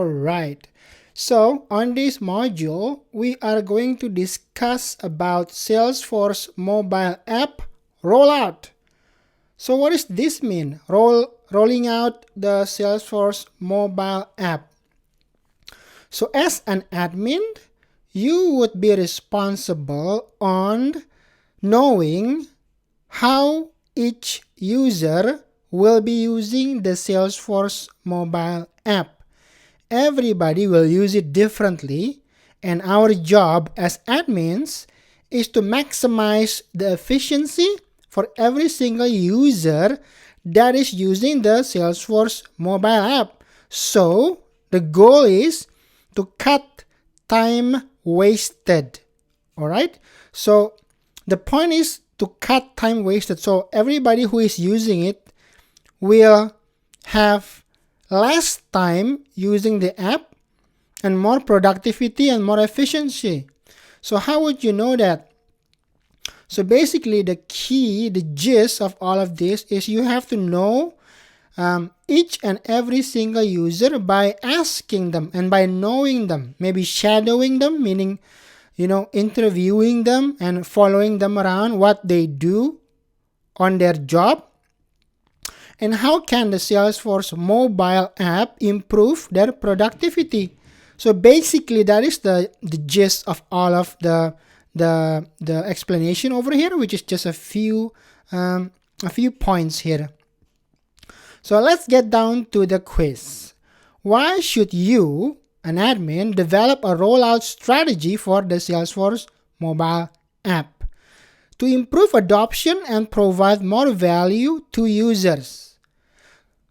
Alright, so on this module, we are going to discuss about Salesforce mobile app rollout. So what does this mean? Rolling out the Salesforce mobile app. So as an admin, you would be responsible on knowing how each user will be using the Salesforce mobile app. Everybody will use it differently, and our job as admins is to maximize the efficiency for every single user that is using the Salesforce mobile app. So the goal is to cut time wasted. Alright? So the point is to cut time wasted. So everybody who is using it will have less time using the app and more productivity and more efficiency. So how would you know that? So basically the gist of all of this is you have to know each and every single user by asking them and by knowing them, maybe shadowing them, meaning interviewing them and following them around, what they do on their job. And how can the Salesforce mobile app improve their productivity? So basically, that is the gist of all of the explanation over here, which is just a few points here. So let's get down to the quiz. Why should you, an admin, develop a rollout strategy for the Salesforce mobile app? To improve adoption and provide more value to users,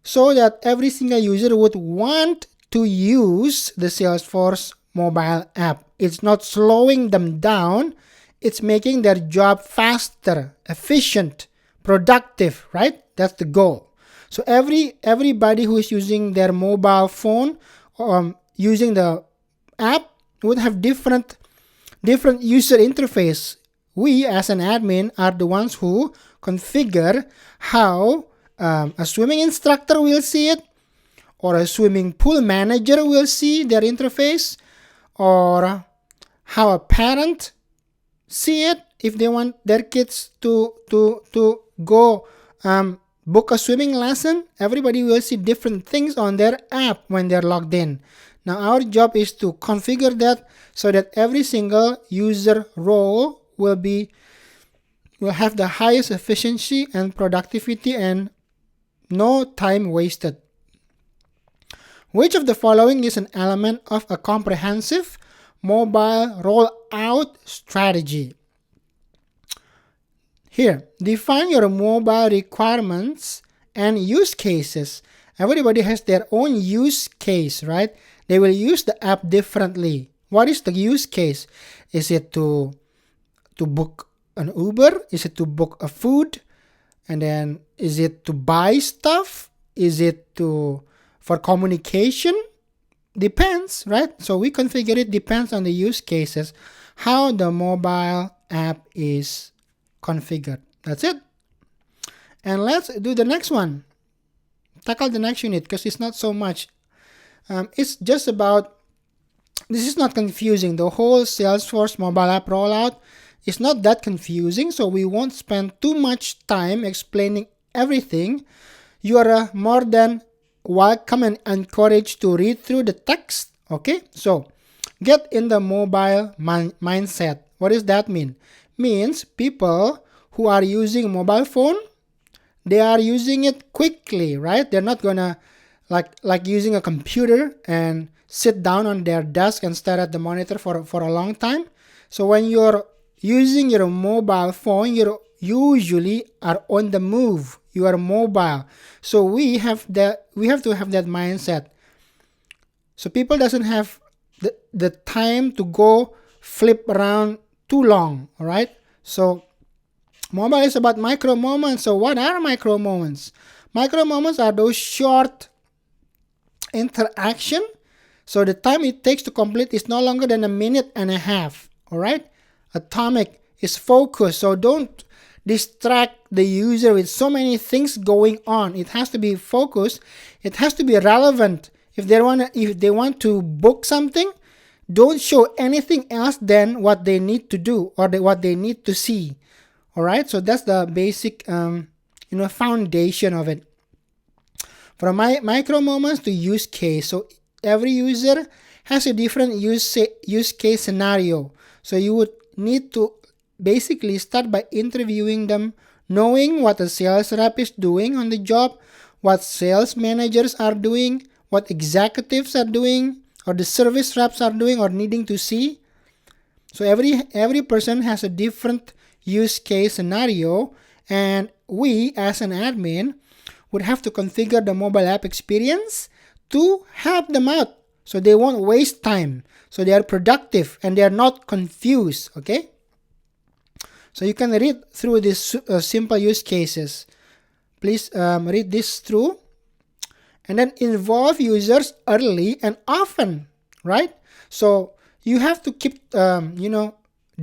so that every single user would want to use the Salesforce mobile app. It's not slowing them down, it's making their job faster, efficient, productive, right? That's the goal. So everybody who is using their mobile phone using the app would have different user interface. We as an admin are the ones who configure how a swimming instructor will see it, or a swimming pool manager will see their interface, or how a parent see it if they want their kids to go book a swimming lesson. Everybody will see different things on their app when they're logged in. Now our job is to configure that so that every single user role will have the highest efficiency and productivity and no time wasted. Which of the following is an element of a comprehensive mobile rollout strategy? Here, define your mobile requirements and use cases. Everybody has their own use case, right? They will use the app differently. What is the use case? Is it to book an Uber? Is it to book a food? And then is it to buy stuff? Is it for communication? Depends, right? So we configure it, depends on the use cases, how the mobile app is configured. That's it. And let's do the next one. Tackle the next unit because it's not so much. It's just about, this is not confusing. The whole Salesforce mobile app rollout is not that confusing, so we won't spend too much time explaining everything. You are more than welcome and encouraged to read through the text. Okay, so get in the mobile mindset. What does that mean? Means people who are using mobile phone, they are using it quickly, right? They're not gonna like using a computer and sit down on their desk and stare at the monitor for a long time. So when you're using your mobile phone, you usually are on the move. You are mobile. So we have to have that mindset. So people doesn't have the time to go flip around too long, all right? So mobile is about micro moments. So what are micro moments? Micro moments are those short interaction. So the time it takes to complete is no longer than a minute and a half, all right? Atomic is focus. So don't distract the user with so many things going on. It has to be focused. It has to be relevant. if they want to book something, don't show anything else than what they need to do or what they need to see. All right, so that's the basic foundation of it. From micro moments to use case. So every user has a different use case scenario. So you would need to basically start by interviewing them, knowing what a sales rep is doing on the job, what sales managers are doing, what executives are doing, or the service reps are doing or needing to see. So every person has a different use case scenario, and we as an admin would have to configure the mobile app experience to help them out so they won't waste time, so they are productive and they are not confused. Okay, so you can read through these simple use cases. Please read this through and then involve users early and often, right? So you have to keep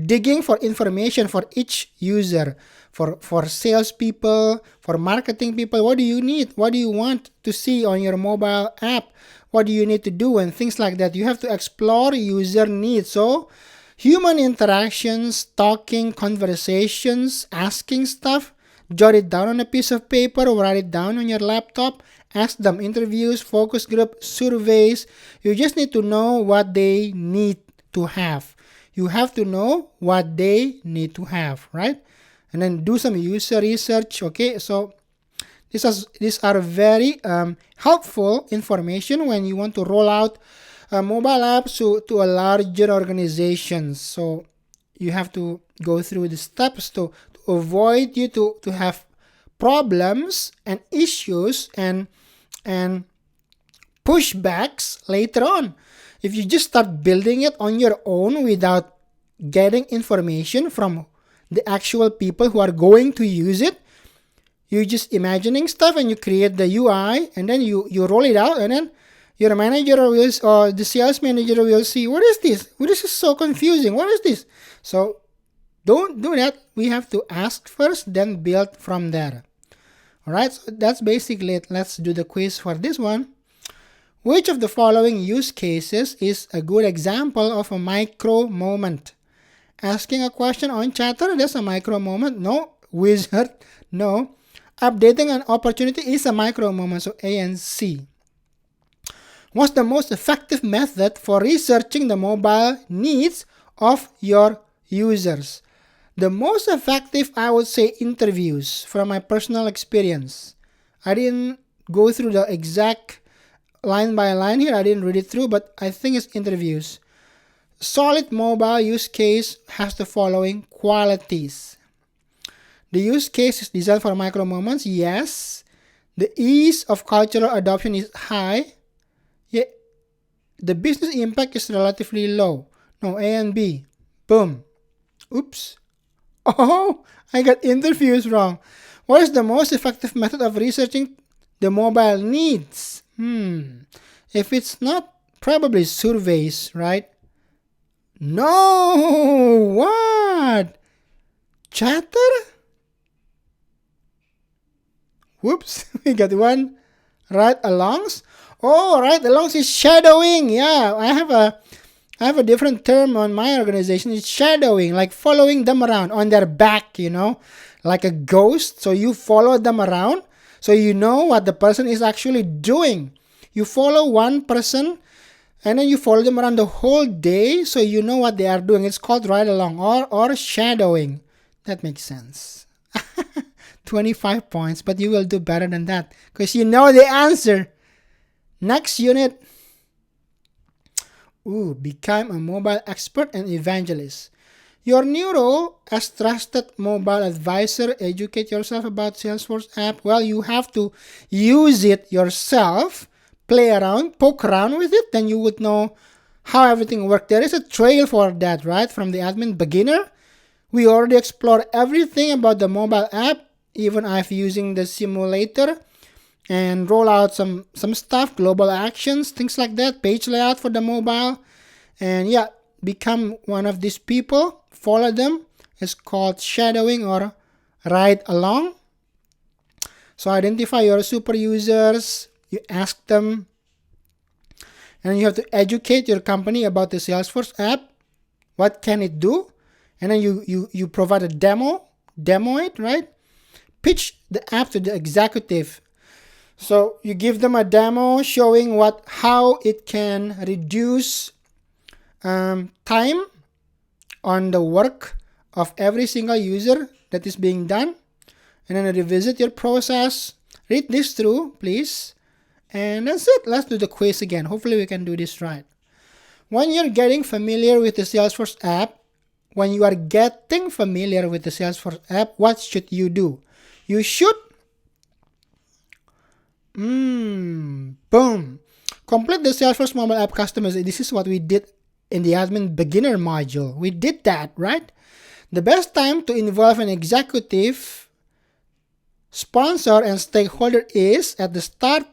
digging for information for each user, for salespeople, for marketing people. What do you need? What do you want to see on your mobile app? What do you need to do? And things like that. You have to explore user needs. So human interactions, talking, conversations, asking stuff, jot it down on a piece of paper or write it down on your laptop. Ask them, interviews, focus group, surveys. You just need to know what they need to have. You have to know what they need to have, right? And then do some user research. Okay, so these are very helpful information when you want to roll out mobile apps to a larger organization. So you have to go through the steps to avoid you to have problems and issues and pushbacks later on. If you just start building it on your own without getting information from the actual people who are going to use it, you're just imagining stuff and you create the UI and then you roll it out, and then your manager will, or the sales manager will see, what is this? This is so confusing. What is this? So don't do that. We have to ask first, then build from there. All right, so that's basically it. Let's do the quiz for this one. Which of the following use cases is a good example of a micro moment? Asking a question on chatter, that's a micro moment. No. Wizard, no. Updating an opportunity is a micro moment, so A and C. What's the most effective method for researching the mobile needs of your users? The most effective, I would say, interviews from my personal experience. I didn't go through the exact line by line here. I didn't read it through, but I think it's interviews. Solid mobile use case has the following qualities. The use case is designed for micro moments. Yes. The ease of cultural adoption is high. Yeah. The business impact is relatively low. No, A and B. Boom. Oops. Oh, I got interviews wrong. What is the most effective method of researching the mobile needs? If it's not, probably surveys, right? No! What? Chatter? Whoops, we got one. Ride-alongs? Oh, ride-alongs is shadowing. Yeah, I have a different term on my organization. It's shadowing, like following them around on their back, like a ghost. So you follow them around, so you know what the person is actually doing. You follow one person, and then you follow them around the whole day, so you know what they are doing. It's called ride-along or shadowing. That makes sense. 25 points, but you will do better than that because you know the answer. Next unit. Become a mobile expert and evangelist. Your new role as trusted mobile advisor, educate yourself about Salesforce app. Well, you have to use it yourself, play around, poke around with it, then you would know how everything works. There is a trail for that, right? From the admin beginner, we already explored everything about the mobile app. Even I've using the simulator and roll out some stuff, global actions, things like that, page layout for the mobile. And yeah, become one of these people, follow them. It's called shadowing or ride along. So identify your super users, you ask them and you have to educate your company about the Salesforce app. What can it do? And then you provide a demo it, right? Pitch the app to the executive. So you give them a demo showing how it can reduce time on the work of every single user that is being done. And then revisit your process. Read this through, please. And that's it. Let's do the quiz again. Hopefully we can do this right. When you're getting familiar with the Salesforce app, what should you do? You should boom. Complete the Salesforce mobile app customization. This is what we did in the admin beginner module. We did that, right? The best time to involve an executive, sponsor, and stakeholder is at the start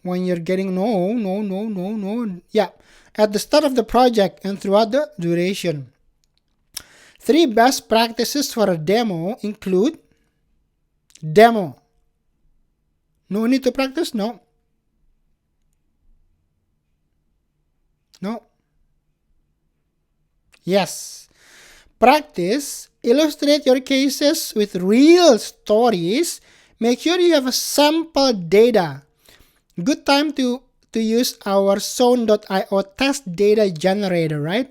when you're getting at the start of the project and throughout the duration. 3 best practices for a demo include demo. No need to practice? No. Yes. Practice. Illustrate your cases with real stories. Make sure you have a sample data. Good time to use our zone.io test data generator, right?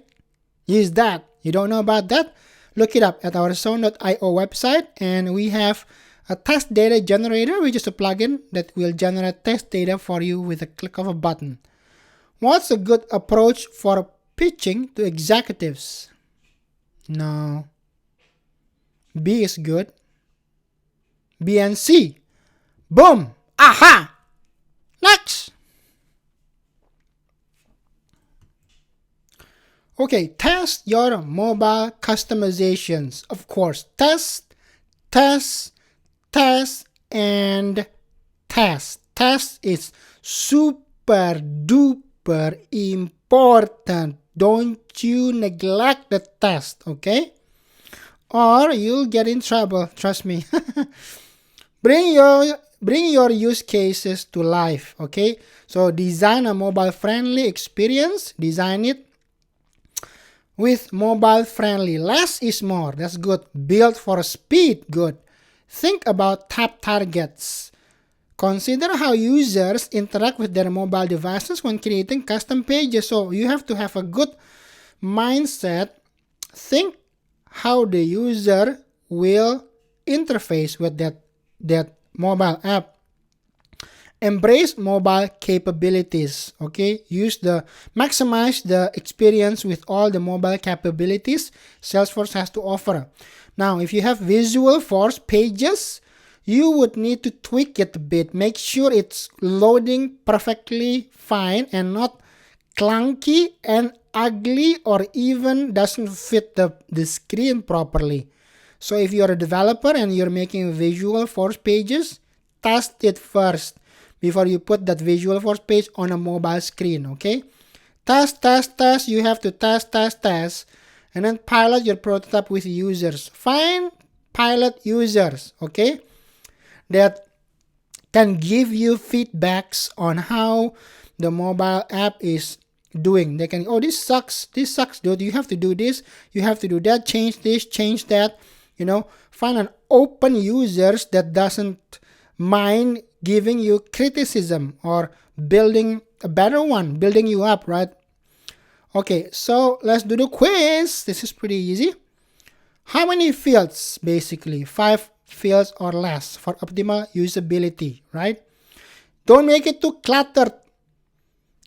Use that. You don't know about that? Look it up at our zone.io website, and we have a test data generator, which is a plugin that will generate test data for you with a click of a button. What's a good approach for pitching to executives? No. B is good. B and C. Boom. Aha. Next. Okay, test your mobile customizations. Of course, test, and test. Test is super duper important. Don't you neglect the test, okay? Or you'll get in trouble, trust me. Bring your use cases to life, okay? So design a mobile-friendly experience. Design it with mobile-friendly. Less is more. That's good. Build for speed. Good. Think about tap targets. Consider how users interact with their mobile devices when creating custom pages. So you have to have a good mindset. Think how the user will interface with that mobile app. Embrace mobile capabilities, okay? Maximize the experience with all the mobile capabilities Salesforce has to offer. Now, if you have Visualforce pages, you would need to tweak it a bit. Make sure it's loading perfectly fine and not clunky and ugly or even doesn't fit the screen properly. So if you're a developer and you're making Visualforce pages, test it first before you put that Visualforce page on a mobile screen, okay? Test. You have to test, and then pilot your prototype with users. Find pilot users, okay, that can give you feedbacks on how the mobile app is doing. They can, this sucks, dude. You have to do this, you have to do that, change this, change that. Find an open users that doesn't mind giving you criticism or building a better one, building you up, right? Okay, so let's do the quiz. This is pretty easy. How many fields? Basically 5 fields or less for optimal usability, right? Don't make it too cluttered,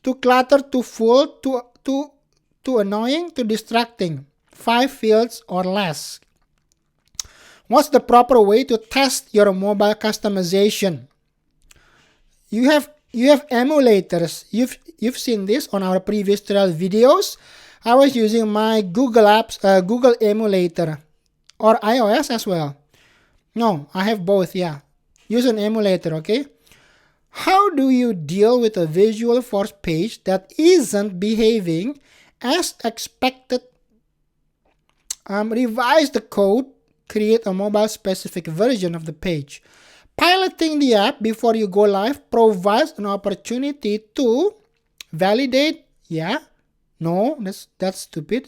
too full, too annoying, too distracting. 5 fields or less. What's the proper way to test your mobile customization? You have emulators. You've seen this on our previous tutorial videos. I was using my Google emulator, or iOS as well. No, I have both, yeah. Use an emulator, okay? How do you deal with a Visualforce page that isn't behaving as expected? Revise the code, create a mobile-specific version of the page. Piloting the app before you go live provides an opportunity to Validate, yeah. No, that's stupid.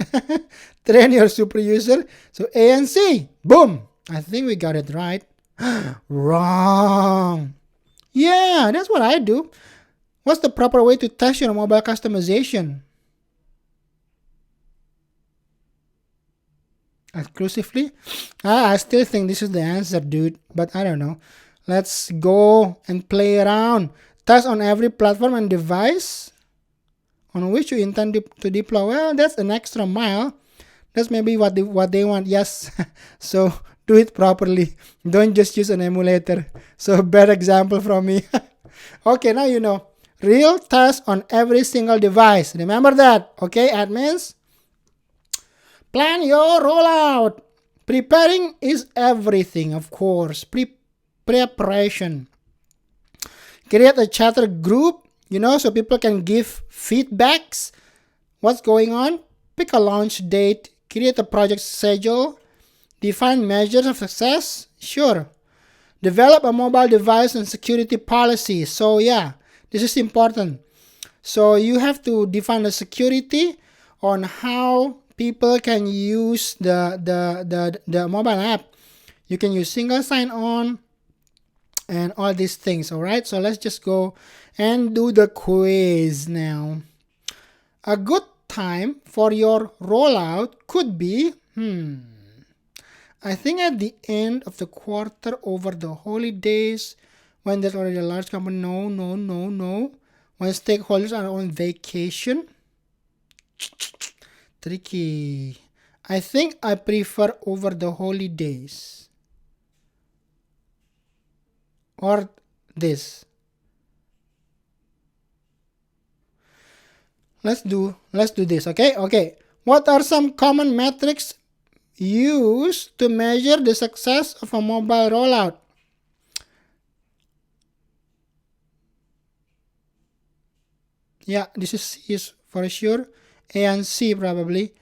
Train your super user. So A and C. Boom. I think we got it right. Wrong. Yeah, that's what I do. What's the proper way to test your mobile customization? Exclusively? I still think this is the answer, dude. But I don't know. Let's go and play around. Test on every platform and device on which you intend to deploy. Well, that's an extra mile. That's maybe what they want. Yes. So do it properly. Don't just use an emulator. So bad example from me. Okay, now you know. Real test on every single device. Remember that. Okay, admins? Plan your rollout. Preparing is everything, of course. Preparation. Create a chatter group, so people can give feedbacks. What's going on? Pick a launch date. Create a project schedule. Define measures of success. Sure. Develop a mobile device and security policy. So yeah, this is important. So you have to define the security on how people can use the mobile app. You can use single sign-on and all these things. All right, so let's just go and do the quiz now. A good time for your rollout could be I think at the end of the quarter, over the holidays, when there's already a large company. No. When stakeholders are on vacation. Tricky. I think I prefer over the holidays. Or this. Let's do this, okay? Okay. What are some common metrics used to measure the success of a mobile rollout? Yeah, this is for sure. A and C probably.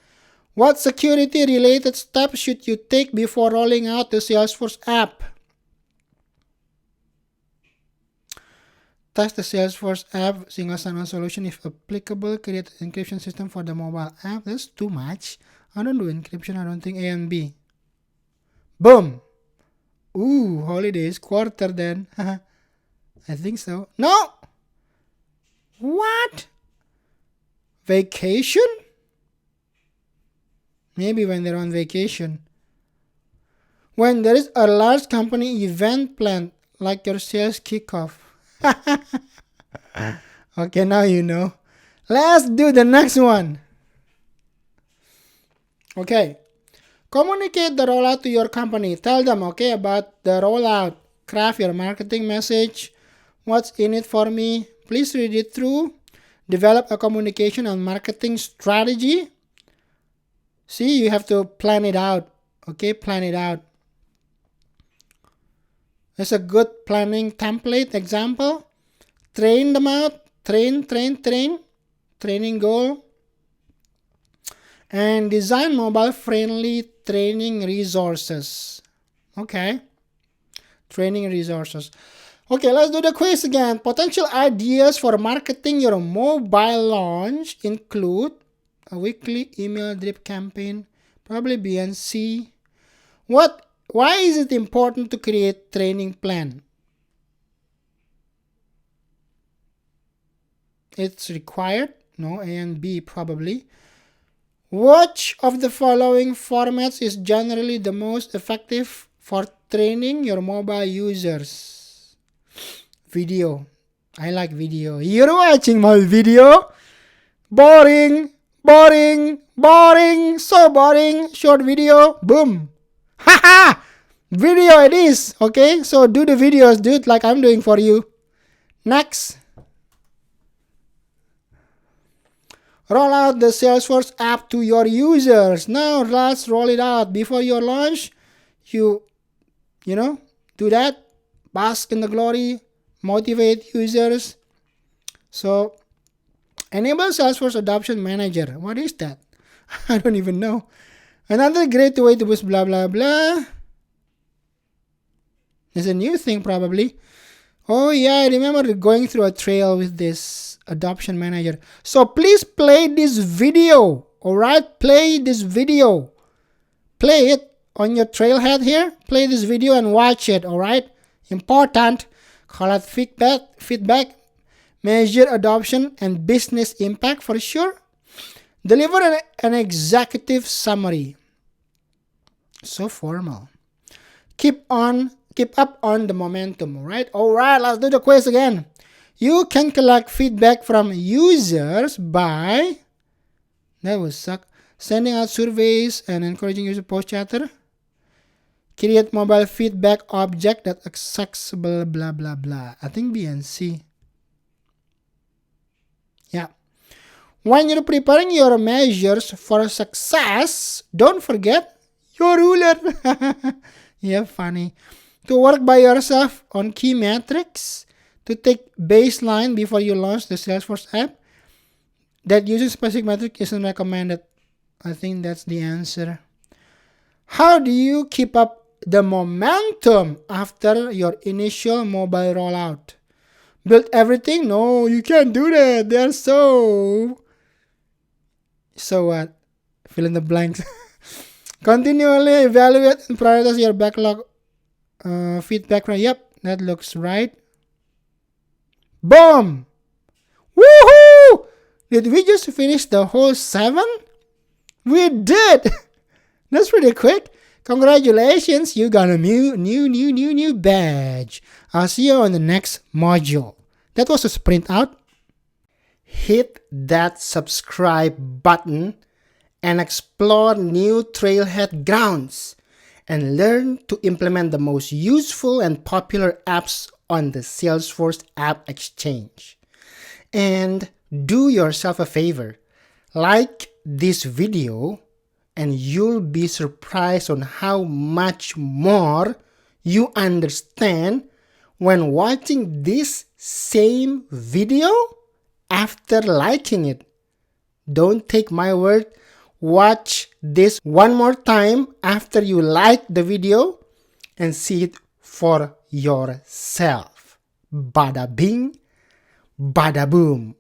What security related steps should you take before rolling out the Salesforce app? Test the Salesforce app single sign-on solution if applicable. Create an encryption system for the mobile app. That's too much. I don't do encryption. I don't think. A and B. Boom. Ooh, holidays, quarter then. I think so. No. What? Vacation? Maybe when they're on vacation. When there is a large company event planned, like your sales kickoff. Okay, now you know. Let's do the next one. Okay. Communicate the rollout to your company. Tell them, okay, about the rollout. Craft your marketing message. What's in it for me? Please read it through. Develop a communication and marketing strategy. See, you have to plan it out. Okay, plan it out. There's a good planning template example. Train them out. Train. Training goal. And design mobile-friendly training resources. Okay. Training resources. Okay, let's do the quiz again. Potential ideas for marketing your mobile launch include a weekly email drip campaign, probably B and C. Why is it important to create training plan? It's required. No, A and B probably. Which of the following formats is generally the most effective for training your mobile users? Video. I like video. You're watching my video? Boring. So boring. Short video. Boom. Haha! Video it is. Okay, so do the videos, dude, like I'm doing for you. Next. Roll out the Salesforce app to your users. Now let's roll it out. Before your launch, you do that. Bask in the glory. Motivate users. So, enable Salesforce Adoption Manager. What is that? I don't even know. Another great way to boost blah blah blah. It's a new thing probably. Oh yeah, I remember going through a trail with this. Adoption Manager. So please play this video. All right, play this video. Play it on your Trailhead here. Play this video and watch it. All right, important. Collect feedback, measure adoption and business impact for sure. Deliver an executive summary. So formal. Keep up on the momentum. All right, let's do the quiz again. You can collect feedback from users by, that would suck, sending out surveys and encouraging users to post chatter. Create mobile feedback object that accessible, blah, blah, blah. I think B and C. Yeah. When you're preparing your measures for success, don't forget your ruler. Yeah, funny. To work by yourself on key metrics, to take baseline before you launch the Salesforce app, that using specific metric isn't recommended. I think that's the answer. How do you keep up the momentum after your initial mobile rollout? Build everything? No, you can't do that. They're so what? Fill in the blanks. Continually evaluate and prioritize your backlog feedback. Yep, that looks right. Boom! Woohoo! Did we just finish the whole 7? We did! That's pretty quick. Congratulations, you got a new badge. I'll see you on the next module. That was a sprint out. Hit that subscribe button and explore new Trailhead grounds and learn to implement the most useful and popular apps on the Salesforce App Exchange. And do yourself a favor, like this video, and you'll be surprised on how much more you understand when watching this same video after liking it. Don't take my word. Watch this one more time after you like the video and see it for yourself. Bada bing, bada boom.